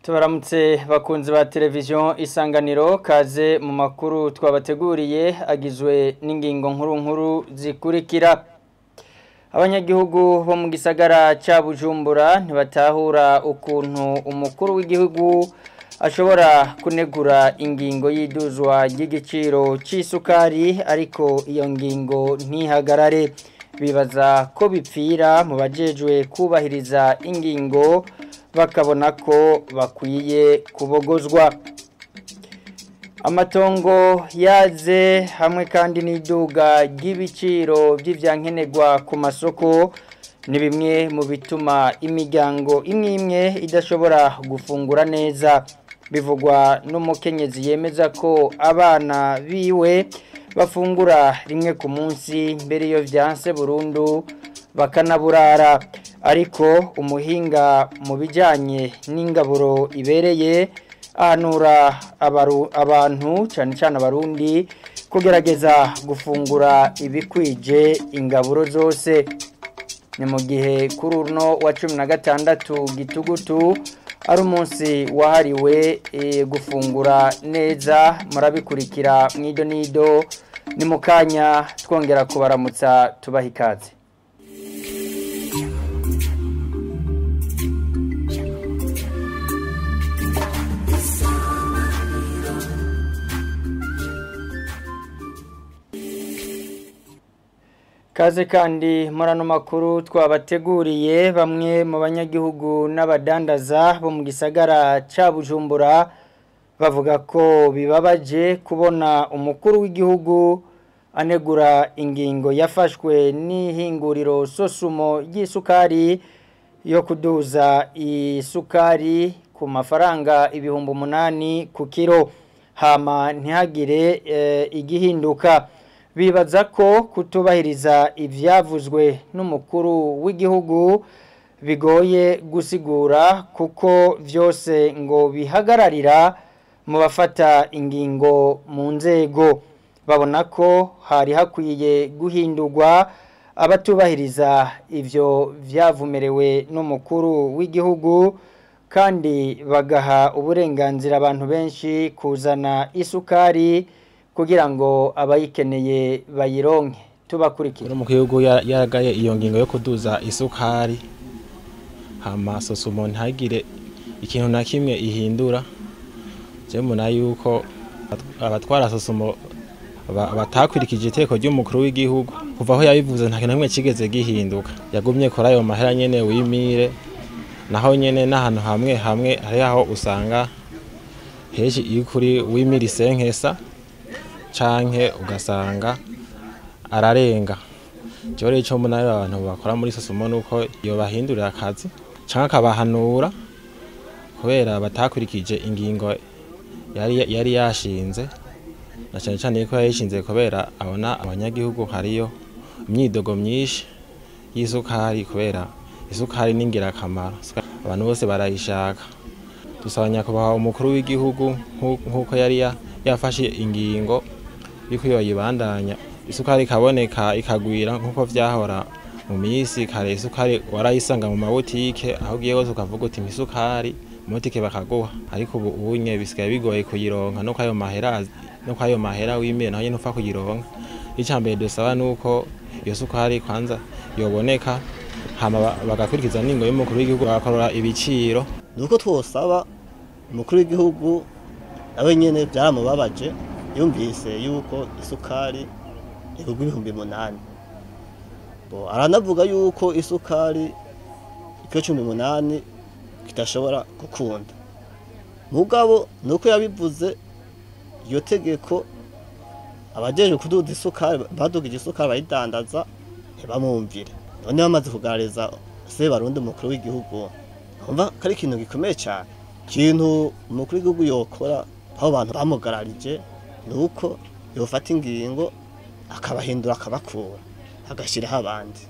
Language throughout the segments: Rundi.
Tubaramutse bakunzi ba televiziyo Isanganiro kaze mu makuru twabateguriye agizwe n'ingingo nkuru zikurikira. Abanyagihugu bo mu gisagara ca Bujumbura ntibatahura ukuntu umukuru w'igihugu ashobora kunegura ingingo y'iduzwa ry'igiciro c'isukari ariko iyo ngingo ntihagarare. Bibaza ko bipfira mu bajejwe kubahiriza ingingo bakabona ko bakwiye kubogozwa. Amatongo yaze hamwe kandi n'iduga ry'ibiciro by'ivyankenerwa ku masoko ni bimwe mu bituma imiryango imwe idashobora gufungura neza. Bivugwa n'umukenyezi yemeza ko abana biwe bafungura rimwe ku munsi mbere yo vyanse burundu bakanaburara, ariko umuhinga mu bijanye n'ingaburo ibereye ahanura abantu cyane abarundi kugerageza gufungura ibikwije ingaburo zose. Ni mu gihe kuri uno wa 16 Gitugutu ari umunsi wahariwe gufungura neza. Murabikurikira mwido nido ni mukanya twongera kubaramutsa tubaha ikaze. Kaze kandi murano makuru twabateguriye. Bamwe mu banyagihugu n'abadandaza bo mu gisagara ca Bujumbura bavuga ko bibabaje kubona umukuru w'igihugu anegura ingingo yafashwe n'ihinguriro Sosumo y'isukari yo kuduza isukari ku mafaranga 8,000 ku kilo hama ntihagire igihinduka. Bibaza ko kutubahiriza ivyavuzwe n'umukuru w'igihugu bigoye gusigura kuko vyose ngo bihagararira mu bafata ingingo mu nzego. Babona ko hari hakwiye guhindurwa abatubahiriza ivyo vyavumerewe n'umukuru w'igihugu kandi bagaha uburenganzira abantu benshi kuzana isukari kugira ngo abayikeneye bayironke. Tubakurikira. Mu gihugu yaragaye iyo ngingo yo kuduza isukari hama Sosumo ntagire ikintu na kimwe ihindura. Je muna yuko abatwara Sosumo batakwirikije iteko ry'umukuru w'igihugu kuva aho yabivuze nta kintu kimwe kigeze gihinduka. Yagumye kora ayo mahera nyene wimire naho nyene n'ahantu hamwe hari aho usanga heje ikuri wimire isenkesa canke ugasanga ararenga. Jore ico mbona abantu bakora muri Sosumo nuko iyo bahindurira akazi canke akabahanura kubera batakurikije ingingo yari yashinze, na cyane ko yashinze kubera abona abanyagihugu hariyo imyidogo myinshi y'isukari kubera isukari ningira akamaro abantu bose barayishaka. Dusabanya kubaha umukuru w'igihugu nkuko yari yafashe ingingo yuko yoyibandanya isukari kaboneka ikagwira nkuko vyahora mu misi kare. Isukari warayisanga mu mabotike aho giye hose ukavuga uti isukari motike bakaguha, ariko ubu unye bisigaye bigoye kuyironka no kwayo mahera wimeye naho nyene upfa kuyironka. Icambere dusaba nuko iyo sukari kwanza yoboneka hama bagakurikiza ningo y'umukuru w'igihugu bakorora ibiciro. Nuko twosaba umukuru w'igihugu nawe nyene byaramubabaje yumvise yuko isukari igurwa 8,000. Aranavuga yuko isukari ikiro 18 kitashobora gukunda. Mugabo nuko yabivuze iyo tegeko abajeje kuduza isukari badugije isukari bayidandaza ntibamwumvire. None bamaze kugareza se barundi umukuru w'igihugu umva kari ikintu gikomeye cyane. Kintu umukuru w'igihugu yokora aho abantu bamugararije nuko yofata ingingo akabahindura akabakura agashiraho abandi.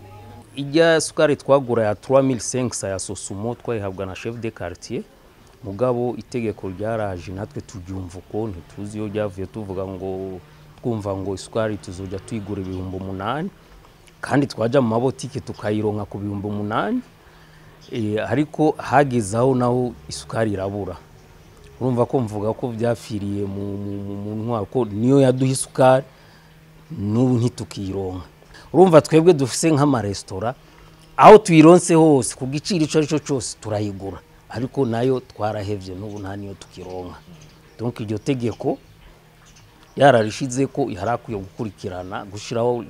Ijya sukari twagura ya 3500 ya Sosumo twayihabwa na chef de quartier. Mugabo itegeko ryaraje natwe tubyumva uko ntituzi yo ryavuye tuvuga ngo twumva ngo isukari tuzoja tuyigura 8,000 kandi twaja mu mabotike tukayironka ku 8,000. ariko hagezaho naho isukari irabura. Urumva ko mvuga ko byafiriye mu ntwaro ko niyo yaduha isukari n'ubu ntitukironka. Urumva twebwe dufise nk'amaresitora aho tuyironse hose ku giciro ico arico cyose turayigura, ariko nayo twarahevye n'ubu nta niyo tukironka. Donc iryo tegeko yararishize ko iharakuye gukurikirana gushiraho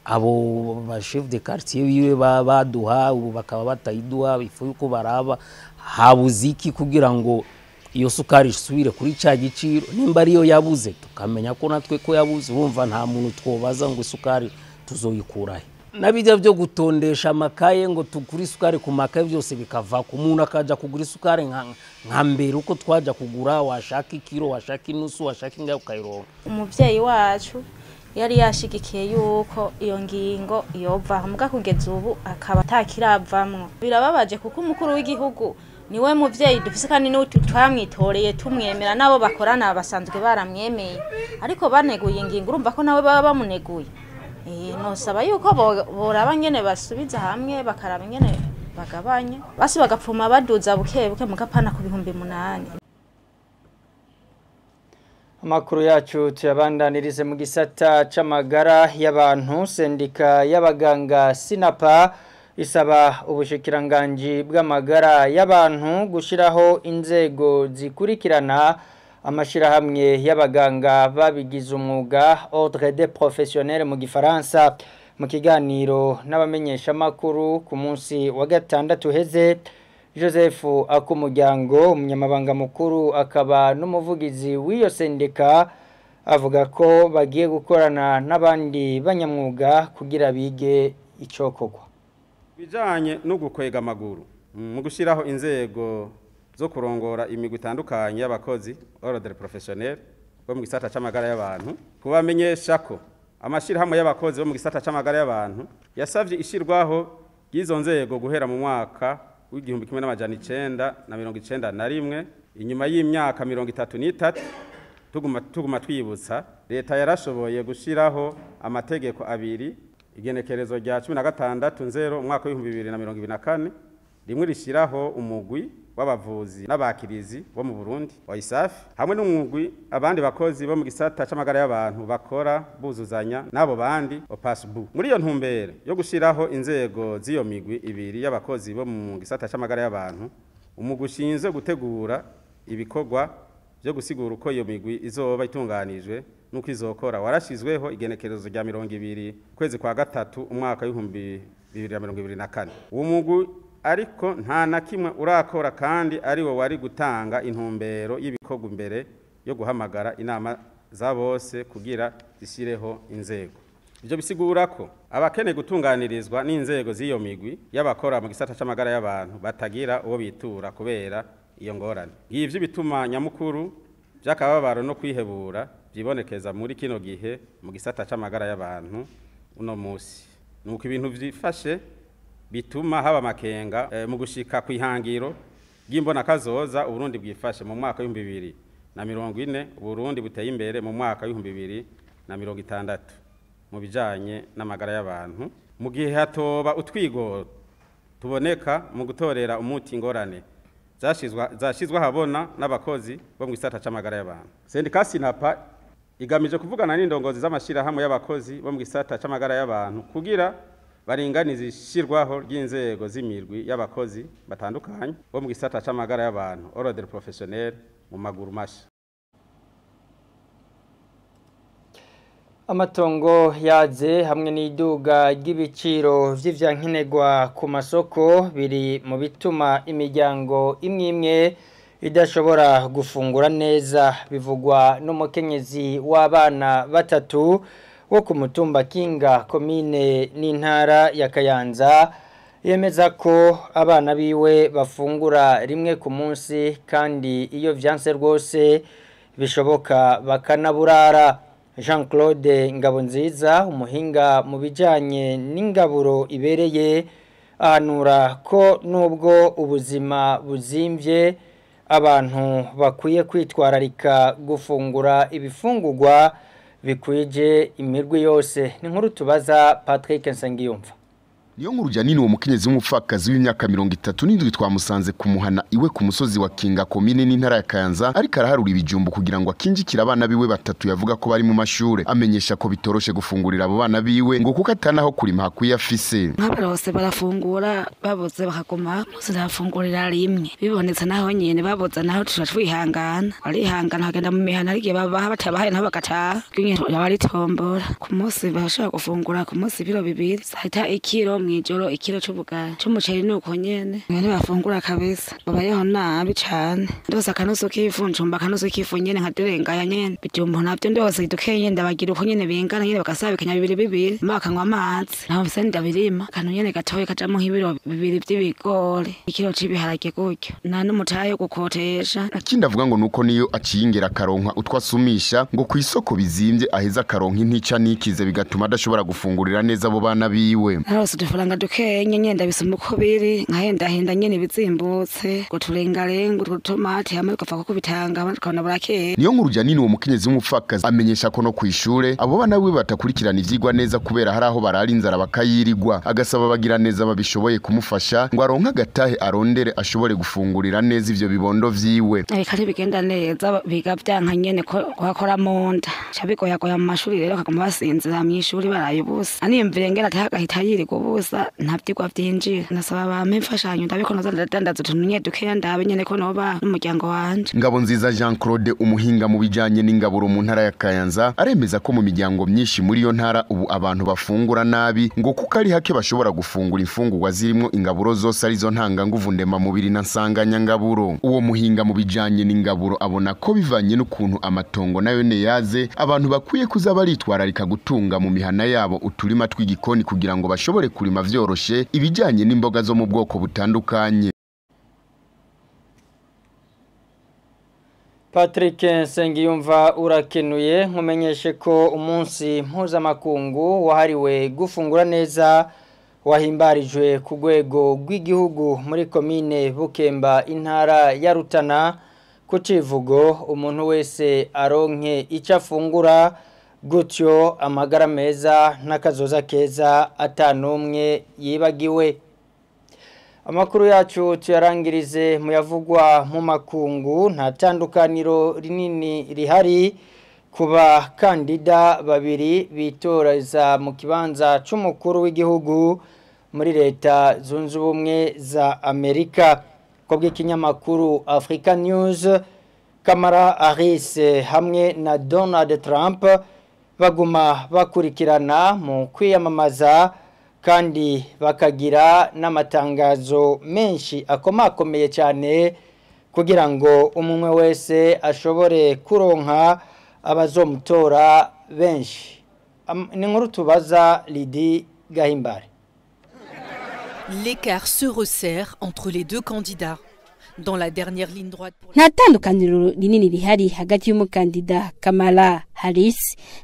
abo ba chef de quartier biwe baduha ubu bakaba batayiduha, ifu yuko baraba habuziki kugira ngo iyo sukari isubire kuri ca giciro, nimba ariyo yabuze tukamenya ko natwe ko yabuze. Urumva nta muntu twobaza ngo isukari tuzoyikurahe. Nabijya byo gutondesha amakaye ngo tukuri isukari ku makaye byose bikava ku muntu akaja kugura isukari nka mbere uko twaja kugura, washaka ikiro, washaka inusu, washaka ingahe ukayironka. Umuvyeyi wacu yari yashigikiye yuko iyo ngingo yova muga kugeza ubu akaba atakiravamwo. Birababaje kuko umukuru w'igihugu niwe muvyeyi dufise kandi niwe twamwitoreye tumwemera, nabo bakorana basanzwe baramwemeye, ariko baneguye ingingo urumva ko nawe baba bamuneguye. Nosaba yuko boraba ngene basubiza hamwe bakaraba ngene bagabanya basi bagapfuma baduza bukebuke mugapana ku 8,000. Amakuru yacu tuyabandanirize mu gisata c'amagara y'abantu. Sendika y'abaganga Sinapa isaba ubushikiranganji bw'amagara y'abantu gushiraho inzego zikurikirana amashirahamwe y'abaganga babigize umwuga, ordre des professionnels mu gifaransa. Mu kiganiro n'abamenyesha makuru ku munsi wa gatandatu heze, Joseph Akumuryango umunyamabanga mukuru akaba n'umuvugizi w'iyo sendika avuga ko bagiye gukorana n'abandi banyamwuga kugira bige icokogwa. Bijanye no gukwega amaguru mu gushiraho inzego zo kurongora imigwi itandukanye y'abakozi, ordre professionnel bo mu gisata c'amagara y'abantu, kubamenyesha ko amashirahamwe y'abakozi bo mu gisata c'amagara y'abantu yasavye ishirwaho y'izo nzego guhera mu mwaka w'igihumbi 1991. Inyuma y'imyaka 33 tuguma twibutsa, leta yarashoboye gushiraho amategeko abiri, igenekerezo rya 16/0 umwaka wa 2024, rimwe rishiraho umugwi w'abavuzi n'abakirizi bo mu Burundi wa ISAF, hamwe n'umugwi abandi bakozi bo mu gisata c'amagara y'abantu bakora buzuzanya nabo bandi opasbu. Muri iyo ntumbere yo gushiraho inzego z'iyo migwi ibiri y'abakozi bo mu gisata c'amagara y'abantu, umugwi ushinzwe gutegura ibikorwa byo gusigura uko iyo migwi izoba itunganijwe nuko izokora warashizweho igenekerezo rya 20 kwezi kwa gatatu umwaka wa 2024. Uwo mugwi ariko nta na kimwe urakora kandi ari wo wari gutanga intumbero y'ibikorwa imbere yo guhamagara inama za bose kugira zishireho inzego. Ibyo bisigura ko abakeneye gutunganirizwa n'inzego z'iyo migwi y'abakora mu gisata c'amagara y'abantu batagira uwo bitura kubera iyo ngorane. Ivyo bituma nyamukuru by'akababaro no kwihebura byibonekeza muri kino gihe mu gisata c'amagara y'abantu uno musi. Nuko ibintu vyifashe bituma haba makenga mu gushika kwihangiro gimbona kazoza Uburundi bwifashe mu mwaka wa 2040, Uburundi buteye imbere mu mwaka wa 2060 mu bijanye n'amagara y'abantu, mu gihe hatoba utwigo tuboneka mu gutorera umuti ingorane zashizwa habona n'abakozi bo mu gisata c'amagara y'abantu. Sendika Sinapa igamije kuvugana n'indongozi z'amashirahamwe y'abakozi bo mu gisata c'amagara y'abantu kugira baringaniza ishirwaho ry'inzego z'imirwi y'abakozi batandukanye bo mu gisata c'amagara y'abantu, ordre professionnel mu maguru masha. Amatongo yaze hamwe n'iduga ry'ibiciro vy'ivyankenerwa ku masoko biri mu bituma imiryango imwe idashobora gufungura neza, bivugwa n'umukenyezi w'abana batatu wo ku mutumba Kinga komine n'intara ya Kayanza. Yemeza ko abana biwe bafungura rimwe ku munsi kandi iyo vyanse rwose bishoboka bakanaburara. Jean Claude Ngabonziza umuhinga mu bijanye n'ingaburo ibereye ahanura ko nubwo ubuzima buzimvye abantu bakwiye kwitwararika gufungura ibifungurwa bikwije imirwi yose. Ni nkuru tubaza Patrick Nsengiyumva. Niyo nkuru janini uwo mukenyezi w'umupfakazi w'imyaka 37 twamusanze kumuhana iwe ku musozi wa Kinga komine n'intara ya Kayanza ariko araharura ibijumbu kugira ngo akinjikira abana biwe batatu yavuga ko bari mu mashure amenyesha ko bitoroshe gufungurira abo bana biwe ngo kuko atanaho kurima hakuye afise. Nk'abarose barafungura baboze bakaguma muzirafungurira rimwe bibonetse naho nyene baboza naho turashwihangana arihangana hagenda mu mihana arigiye babaha batabahaye naho bagataha kinye yabari tombora ku munsi bashaka gufungura ku munsi biro bibiri sahita ikiro mwijoro ikiro c'ubugari c'umuceri nuko nyene bane bafungura kabisa babayeho nabi cane ndose akanuso k'ifunjumba akanuso k'ifu nyene nkaderenga ya nyene bijumbo navyo ndose dukenye ndabagira uko nyene bingana nyene bagasabikanya bibiri bakanywa amazi naho bise ndabirima kanu nyene gatoye kajamo nk'ibiro bibiri vy'ibigori ikiro c'ibiharage gutyo na n'umutaye yo gukotesha akindi avuga ngo nuko niyo aciyingera karonka utwasumisha ngo ku isoko bizimvye aheza karonka intica nikize bigatuma adashobora gufungurira neza abo bana biwe. Narose dufaranga dukenye nyenda bisuma uko biri nkahenda nyene bizimbutse ngo turengarenga utomate hamwe gapfa ko bitanga bakabona burakeye. Niyo nkuru janini uwo mukenyezi w'umupfakazi amenyesha ko no kwishure abo bana biwe batakurikirana ivyigwa neza kubera hari aho barari inzara bakayirirwa agasaba bagira neza babishoboye kumufasha ngo aronka gatahe arondere ashobore gufungurira neza ivyo bibondo vyiwe. Kari bigenda neza biga byanka nyene ko wakora munda cabigoyagoya mu mashuri rero kaguma basinzira mu ishuri barayibusa aniyumvire ngera atahagahita yirirwa ubusa ntavyigwa vyinjira nasaba bampe imfashanyo ndabikonoza ndadandaza utuntu dukeya ndabe nyene ko noba n'umuryango wanje. Ngabonziza Jean Claude umuhinga mu bijanye n'ingaburo mu ntara ya Kayanza aremeza ko mu miryango myinshi muri yo ntara ubu abantu bafungura nabi ngo kuko ari hake bashobora gufungura imfungurwa zirimo ingaburo zose arizo ntanga nguvu ndema mubiri na nsanganya ngaburo. Uwo muhinga mu bijanye n'ingaburo abona ko bivanye n'ukuntu amatongo nayo ne yaze abantu bakwiye kuza baritwararika gutunga mu mihana yabo uturima tw'igikoni kugira ngo bashobore kurima vyoroshe ibijanye n'imboga zo mu bwoko butandukanye. Patrick Nsengiyumva urakenuye nkumenyeshe ko umunsi mpuzamakungu wahariwe gufungura neza wahimbarijwe ku rwego rw'igihugu muri komine Bukemba intara ya Rutana ku civugo umuntu wese aronke icyo afungura gutyo amagara meza n'akazoza keza atanumwe yibagiwe. Amakuru yacu tuyarangirize muyavugwa mu makungu nta tandukaniro rinini rihari kuba kandida babiri bitoreza mu kibanza c'umukuru w'igihugu muri leta zunze ubumwe za Amerika. Kobwe kinyamakuru Africa News Kamala Harris hamwe na Donald Trump baguma bakurikirana mu kwiyamamaza kandi bakagira n'amatangazo menshi akomakomeye cyane kugira ngo umwe wese ashobore kuronka abazomutora benshi. Ni nkuru tubaza Lydie Gahimbare. L'écart se resserre entre les deux candidats. Dans la dernière ligne droite pour nta tandukaniro rinini rihari hagati y'umukandida Kamala Harris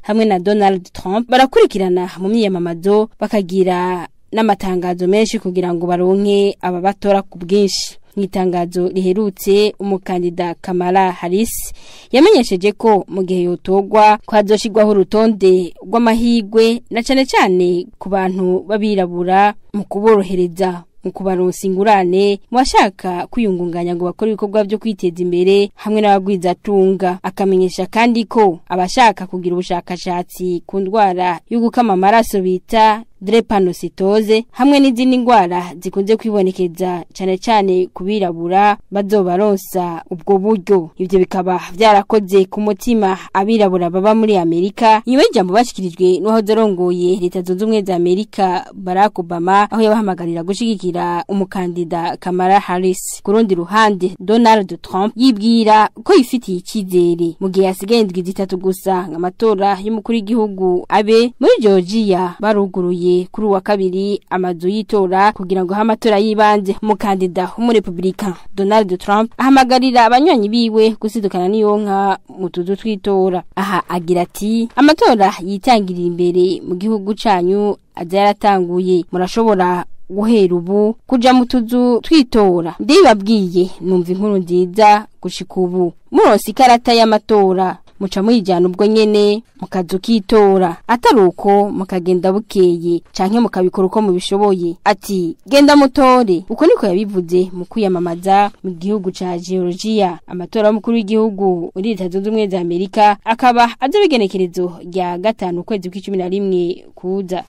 hamwe na Donald Trump barakurikirana mu myiyamamazo bakagira n'amatangazo menshi kugira ngo baronke ababatora ku bwinshi. N'itangazo riherutse umukandida Kamala Harris yamenyesheje ko mu gihe yotogwa kwazoshigwaho urutonde rw'amahigwe na cane cyane ku bantu babirabura mu kuborohereza mu kubaronsa ingurane mwashaka kwiyungunganya ngo bakora ibikorwa byo kwiteza imbere hamwe n'abagwizatunga. Akamenyesha kandi ko abashaka kugira ubushakashatsi ku ndwara yo gukama amaraso bita drepanocytose hamwe n'izindi ndwara zikunze kwibonekeza cyane cyane kubirabura bazobaronsa ubwo buryo. Ivyo bikaba byarakoze ku mutima abirabura baba muri Amerika nyuma y'ijambo bashikirijwe n'uwahoze arongoye leta zunze ubumwe za Amerika Barack Obama aho yabahamagarira gushigikira umukandida Kamala Harris. Ku rundi ruhande Donald Trump yibwira ko yifitiye ikizere mu gihe hasigaye indwi zitatu gusa amatora y'umukuru w'igihugu abe muri Georgia baruguruye kuri wa kabiri amazu yitora kugira ngo hamatora yibanze. Umukandida w'umurepublika Donald Trump ahamagarira abanywanyi biwe gusidukana n'iyonka mu tuzu twitora. Aha agira ati amatora yitangirira imbere mu gihugu canyu azaratanguye murashobora guhera ubu kuja mu tuzu twitora. Ndibabwiye numva inkuru nziza gushika ubu muronse ikarata y'amatora muca muyijana ubwo nyene mukazu kitora ataruko mukagenda bukeye canke mukabikora uko mubishoboye ati genda mutore uko niko yabivuze mu kwiyamamaza mu gihugu ca Georgia amatora y'umukuru w'igihugu muri Leta Zunze Ubumwe za Amerika akaba azobigenekerezo rya gatanu kwezi kwa11 kuza.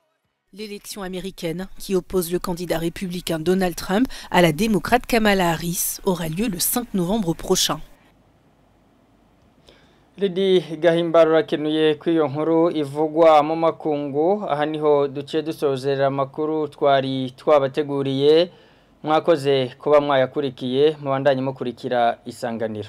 L'élection américaine, qui oppose le candidat républicain Donald Trump à la démocrate Kamala Harris, aura lieu le 5 novembre prochain. Lidi Gahimbaro rakenuye kwiyo nkuru ivugwa mu makungu aha niho duciye dusozera makuru twari twabateguriye mwakoze kuba mwayakurikiye mubandanye mukurikira isanganiro.